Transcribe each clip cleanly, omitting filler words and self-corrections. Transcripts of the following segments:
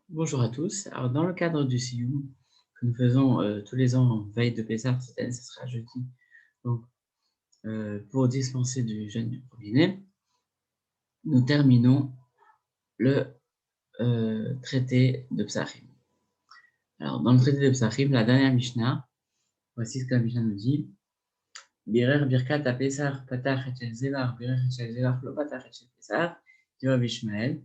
Bonjour à tous. Alors, dans le cadre du Sioum que nous faisons tous les ans en veille de Pessah, cette année, ce sera jeudi, donc, pour dispenser du jeûne du premier-né, nous terminons le traité de Psachim. Alors, dans le traité de Psachim, la dernière Mishnah, voici ce que la Mishnah nous dit. Birer birkat a Pesach patach et shel zevach, birer et shel zevach lo patach et shel Pesach, dit Rabbi Ishmael,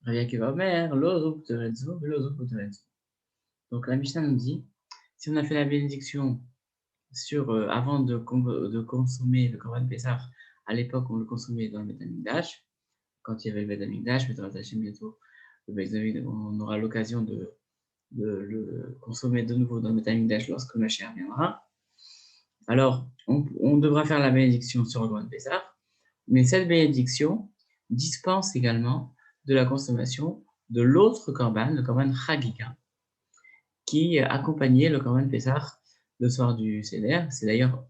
Rabbi Akiva Omer, lo zuk teretzo, velo zuk teretzo. Donc, la Mishnah nous dit, si on a fait la bénédiction avant de consommer le Corban Pessah, à l'époque, on le consommait dans le Beth Amikdash. Quand il y avait le Beth Amikdash, Bezrat Hashem, bientôt, on aura l'occasion de le consommer de nouveau dans le Beth Amikdash lorsque le Mashiach viendra. Alors, on devra faire la bénédiction sur le Corban Pessah, mais cette bénédiction dispense également de la consommation de l'autre Corban, le Corban Chagiga, qui accompagnait le Corban Pessah le soir du Seder. C'est d'ailleurs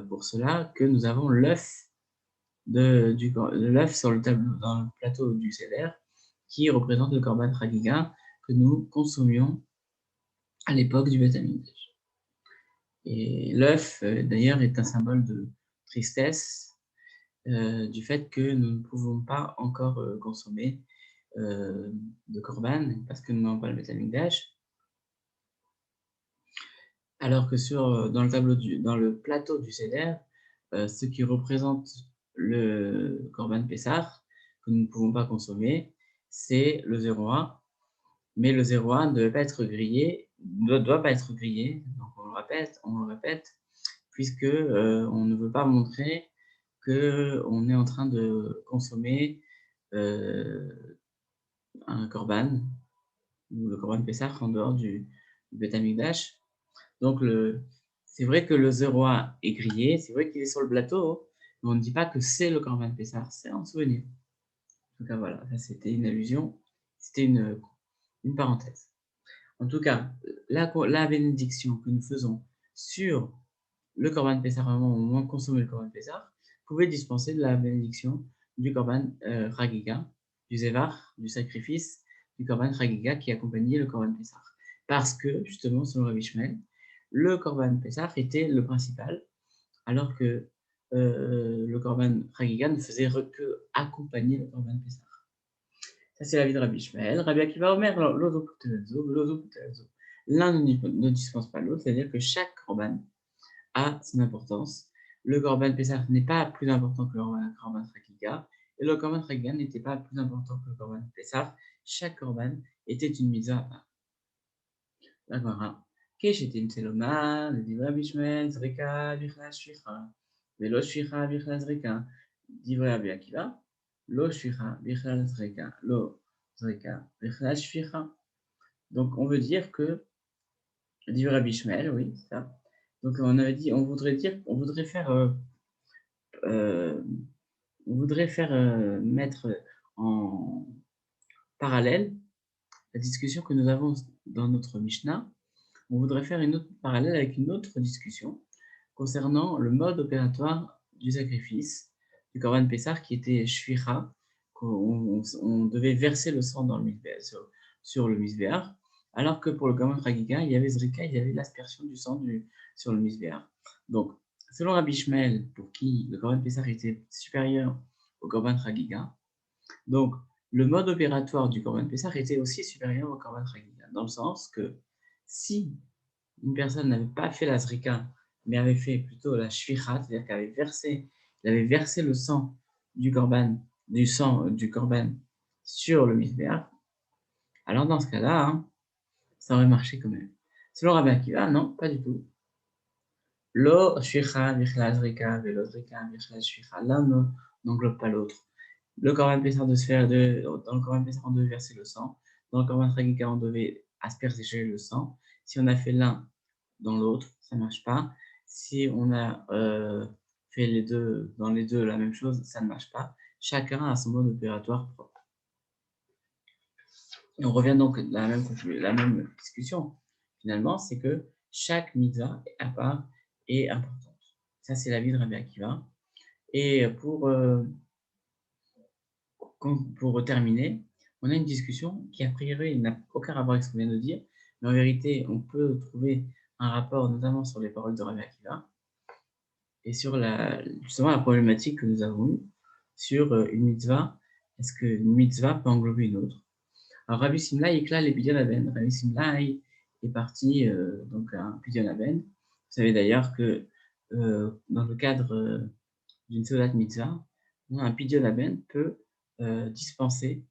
pour cela que nous avons l'œuf sur le tableau, dans le plateau du Seder, qui représente le Corban Chagiga que nous consommions à l'époque du Beth Amikdash. Et l'œuf, d'ailleurs, est un symbole de tristesse du fait que nous ne pouvons pas encore consommer de Corban parce que nous n'avons pas le Beth Amikdash. Alors que dans le plateau du Seder, ce qui représente le Corban Pessah, que nous ne pouvons pas consommer, c'est le 0,1. Mais le 0,1 ne doit pas être grillé, donc on le répète, puisque on ne veut pas montrer qu'on est en train de consommer un Corban, ou le Corban Pessah en dehors du Beth Amikdash. Donc, c'est vrai que le 0,1 est grillé, c'est vrai qu'il est sur le plateau, mais on ne dit pas que c'est le Corban Pessah, c'est un souvenir. En tout cas, voilà, ça c'était une allusion, c'était une parenthèse. En tout cas, la bénédiction que nous faisons sur le Corban Pessah, vraiment au moment de consommer le Corban Pessah, pouvait dispenser de la bénédiction du Corban Chagiga, du Zévar, du sacrifice du Corban Chagiga qui accompagnait le Corban Pessah. Parce que, justement, selon Rabbi Ishmael, le Corban Pessah était le principal, alors que le Corban Chagiga ne faisait que accompagner le Corban Pessah. Ça, c'est l'avis de Rabbi Ishmael. Rabbi Akiva Omer, l'un ne dispense pas l'autre, c'est-à-dire que chaque Corban a son importance. Le Corban Pessah n'est pas plus important que le Corban Chagiga, et le Corban Chagiga n'était pas plus important que le Corban Pessah. Chaque Corban était une mitzvah à part. La Gemara. Keshetim Tseloma, le dit Rabbi Ishmael, Zrika, Bichla Shvicha, Velo Shvicha, Bichla Zrika, dit Rabbi Akiva, Lo Shvicha, Bichla Zrika, Lo Zrika, Bichla Shvicha. Donc on veut dire que, dit Rabbi Ishmael, oui, c'est ça. Donc on avait dit, on voudrait euh, mettre en parallèle la discussion que nous avons dans notre Mishnah. On voudrait faire une autre parallèle avec une autre discussion concernant le mode opératoire du sacrifice du Corban Pessah qui était Shvira, qu'on devait verser le sang dans le misbéach, sur le misbéach, alors que pour le Corban Chagiga, il y avait Zrika, il y avait l'aspersion du sang sur le misbéach. Donc, selon Rabbi Ishmael, pour qui le Corban Pessah était supérieur au Corban Chagiga, donc le mode opératoire du Corban Pessah était aussi supérieur au Corban Chagiga, dans le sens que si une personne n'avait pas fait la zrika, mais avait fait plutôt la shvicha, c'est-à-dire il avait versé le sang du korban, du korban sur le misbéach, alors dans ce cas-là, hein, ça aurait marché quand même. Selon Rabbi Akiva, non, pas du tout. Lo shvicha vichla zrika, velo zrika vichla shvicha, l'un n'englobe pas l'autre. Le korban Pessah dans le korban Pessah, on devait verser le sang. Dans le korban Chagiga, on devait asperger le sang. Si on a fait l'un dans l'autre, ça ne marche pas. Si on a fait dans les deux la même chose, ça ne marche pas. Chacun a son mode opératoire propre. Et on revient donc à la même discussion. Finalement, c'est que chaque mitzvah à part est importante. Ça, c'est l'avis de Rabbi Akiva. Et pour terminer, On a une discussion qui, a priori, n'a aucun rapport avec ce qu'on vient de dire, mais en vérité, on peut trouver un rapport, notamment sur les paroles de Rabbi Akiva et sur justement la problématique que nous avons eue sur une mitzvah. Est-ce qu'une mitzvah peut englober une autre? Alors, Rabbi Simlaï éclate les Pidyon Aben. Rabbi Simlaï est parti donc à un Pidyon Aben. Vous savez d'ailleurs que dans le cadre d'une Seudat Mitzvah, un Pidyon Aben peut dispenser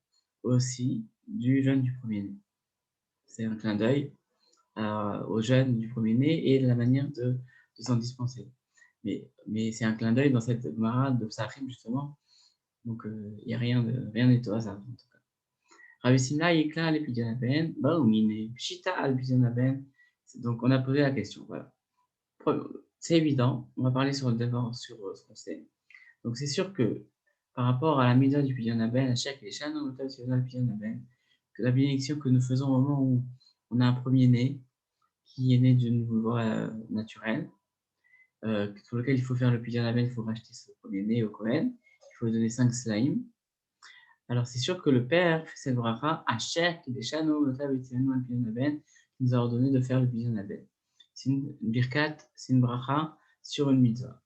aussi du jeûne du premier-né. C'est un clin d'œil au jeûne du premier-né et de la manière de s'en dispenser. Mais c'est un clin d'œil dans cette Gemara de Psachim, justement. Donc, il n'y a rien n'est au hasard, en tout cas. Rabbi Simlaï éclaire les Pidyon Aben, Baoumine, Pshita al Pidyon Aben. Donc, on a posé la question, voilà. C'est évident, on va parler d'abord sur ce qu'on sait. Donc, c'est sûr que par rapport à la mitzvah du Pidyon Aben, à chaque échelle, on note sur le Pidyon Aben, que la bénédiction que nous faisons au moment où on a un premier-né qui est né d'une voie naturelle, sur lequel il faut faire le Pidyon Aben, il faut racheter ce premier-né au Kohen, il faut lui donner 5 slaim. Alors, c'est sûr que le père fait cette bracha à chaque des chano, notables et tzivanu al Pidyon Aben, qui nous a ordonné de faire le Pidyon Aben. C'est une birkat, c'est une bracha sur une mitzvah.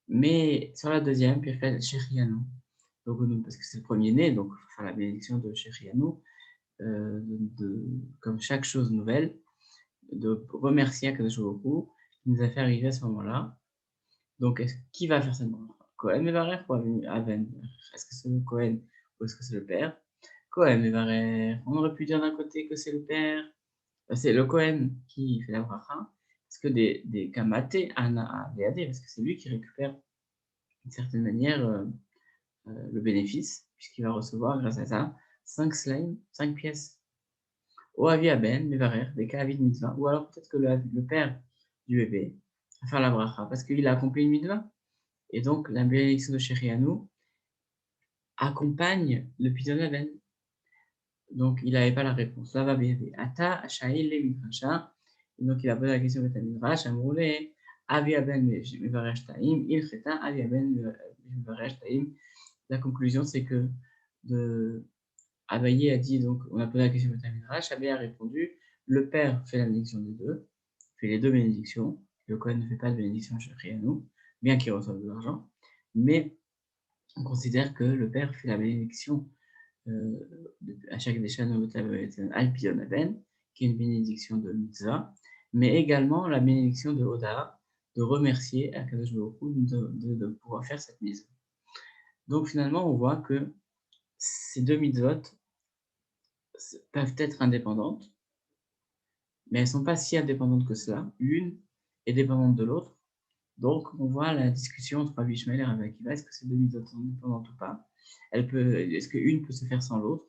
Mais sur la deuxième, birkat Shechianu, donc, parce que c'est le premier-né, donc il faut faire la bénédiction de Shechianu, comme chaque chose nouvelle, de remercier Akadosh Baruch Hu qui nous a fait arriver à ce moment-là. Donc, qui va faire cette bracha? Kohen Mevarech ou Aven? Est-ce que c'est le Kohen ou est-ce que c'est le père? Kohen Mevarech. On aurait pu dire d'un côté que c'est le père, c'est le Kohen qui fait la bracha, parce que des kamaté ana veade, parce que c'est lui qui récupère d'une certaine manière le bénéfice, puisqu'il va recevoir grâce à ça 5 slaim, 5 pièces. Ou avi aben, mevarer, des cas avi de mitzvah, ou alors peut-être que le père du bébé va faire la bracha, parce qu'il a accompli une mitzvah. Et donc, la bénédiction de Shechianu accompagne le Pidyon Aben. Donc, il n'avait pas la réponse. Là, va bien. Ata, Achaïl, le Midrasha. Et donc, il a posé la question de Midrash, Amroulé, Avi Aben, Mevaresh Taïm, Il Cheta, Avi Aben, Mevaresh Taïm. La conclusion, c'est que Abaye a dit, donc, on a posé la question de Midrash, Abaye a répondu, le père fait la bénédiction des deux, fait les deux bénédictions. Le Kohen ne fait pas de bénédiction chez Shechianu, bien qu'il reçoive de l'argent, mais on considère que le père fait la bénédiction à chaque des chanots al Pidyon Aben, qui est une bénédiction de mitzvah, mais également la bénédiction de Hoda, de remercier Akadosh Baruch Hu de pouvoir faire cette mitzvah. Donc finalement, on voit que ces deux mitzvot peuvent être indépendantes, mais elles ne sont pas si indépendantes que cela. L'une est dépendante de l'autre. Donc, on voit la discussion entre Rabbi Ishmael et Rabbi Akiva. Est-ce que ces deux mitzvot sont indépendantes ou pas? Est-ce qu'une peut se faire sans l'autre?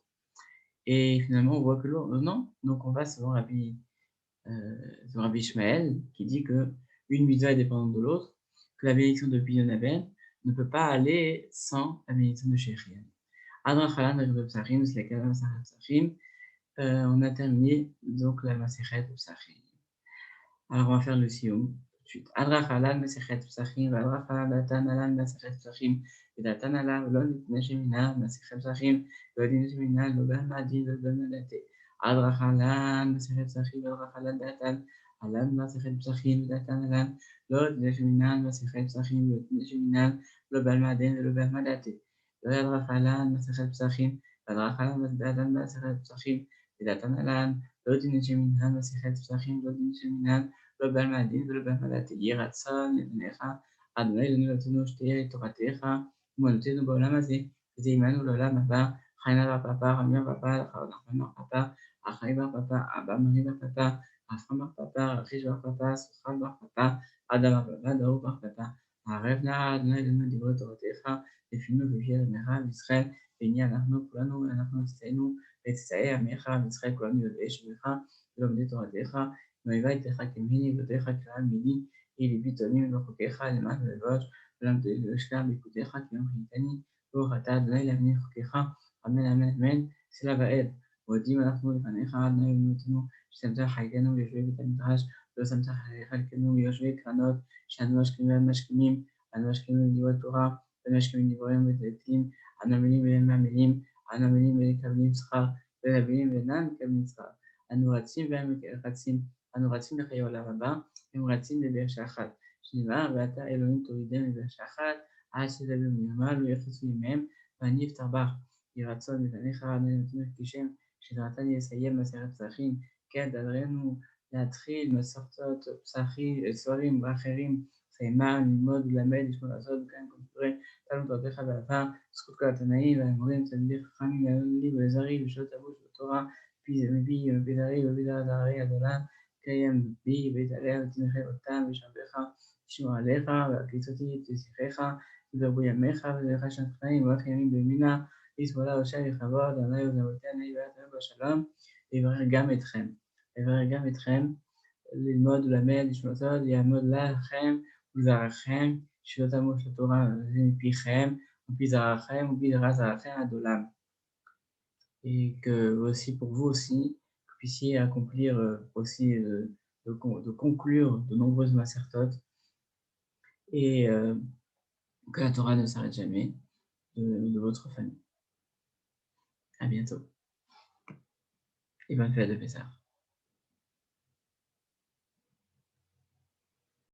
Et finalement, on voit que l'autre, non. Donc, on va selon Rabbi Ishmael, qui dit que une mitzvah est dépendante de l'autre, que la bénédiction de Pidyon Aben ne peut pas aller sans la bénédiction de Shechian. Adran Chalan, Rabbi Psachim, c'est la Masachet Psachim. On a terminé donc la Masachet Psachim. Alors, on va faire le Sioum tout de suite. Adra Chalan, Masachet Psachim, Adra Chalan, Datan Alan, Masachet Psachim, Datan Alan, Lon Neshemina, Masachet Psachim, Lon Neshemina, Logan Madi, Logan Madate. Adra Chalan, Masachet Psachim, Adra Chalan, Datan Alan, Masachet Psachim, Datan Alan, Lon Neshemina, Masachet Psachim, Lon Neshemina, Logan Madi, Logan Madate. Adra Chalan, Masachet Psachim, Adra Chalan, Datan Masachet Psachim, Datan Alan, לא דין שמינן מסכת פסחים, לא דין שמינן לא בעל מהדין ולא בעל מהדעת. יהי רצון לפניך, אדוני אלוהינו שתהיה תורתך ומנותנו בעולם הזה, וזה עמנו לעולם הבא. חיינה בר פפא, רמי בר פפא, נחמן בר פפא, אחי בר פפא, אבא מרי בר פפא, אברהם בר פפא, רכיש בר פפא, סוחר בר פפא, אדם בר פפא, דאור בר פפא. הערב נא אדוני אלוהינו דברי תורתך, לפינו וביא עמך וישראל, והנה אנחנו כולנו, אנחנו תצאנו ותצאי עמך וישראל כולנו יודעי שמך ולומדי תורתך, ואויבי איתך כמיני ועבדיך כרעם מיני, יהי ליבי תמים בחוקיך למען ולבוש, ולמדתי ולשכח ביקודיך כי יום חינתני, ברוך אתה אדוני להבני חוקיך, אמן אמן אמן, סלע ועד. ועודים אנחנו לפניך אדוני אלוהינו, ששמת חייתנו ויושבי בית המדרש, ולא שמת חלקנו ויושבי קרנות, שאנו משכימים, אנו משכימים דברי תורה, ומשכימים דבריהם ותלתים, אנו עמלים והם מעמלים, הנמלים מקבלים שכר, ונביאים ואינם מקבלים שכר. אנו רצים והם רצים, אנו רצים לחיי עולם הבא, הם רצים לבאשה אחת. שנאמר, ואתה אלוהים תורידם לבאשה אחת, עד שתביאו מלמעלה ויחצו ימיהם, ואני אפתח בך. יהי רצון לפניך, אני נותן כשם, שזרעתני לסיים מסכת פסחים, כן תדרנו להתחיל מסכתות ספרים אחרים, סיימה, ללמוד, ללמד, לשמוע לעשות, וכאן כל דברי, תלמוד תורתך בעבר, זכות כל התנאים, והאמורים, תלמידי חכמים, יעלו לי ולזרי, ושלא תבוש בתורה, מפי דרי ומפי דרי עד עולם, קיים בי, ויתעלה ותמחה אותם, ושעבך, תשמור עליך, והקליצותי תשיחך, ודרבו ימיך, ודרך שנת חיים, ואורך ימים בימינה, וישמאלה ושם יכבוד, עלי ולאבותינו, ויברך בשלום, ויברך גם אתכם. ויברך גם אתכם, ללמוד ולמד, לשמוע סוד, יעמוד לכם ולזרעכם, שלא תמוש לתורה מפיכם, מפי זרעכם, ומפי זרע זרעכם עד עולם. Et que aussi pour vous aussi, que puissiez accomplir aussi de conclure de nombreuses macertotes et que la Torah ne s'arrête jamais de votre famille. À bientôt et bonne fête de Pessah.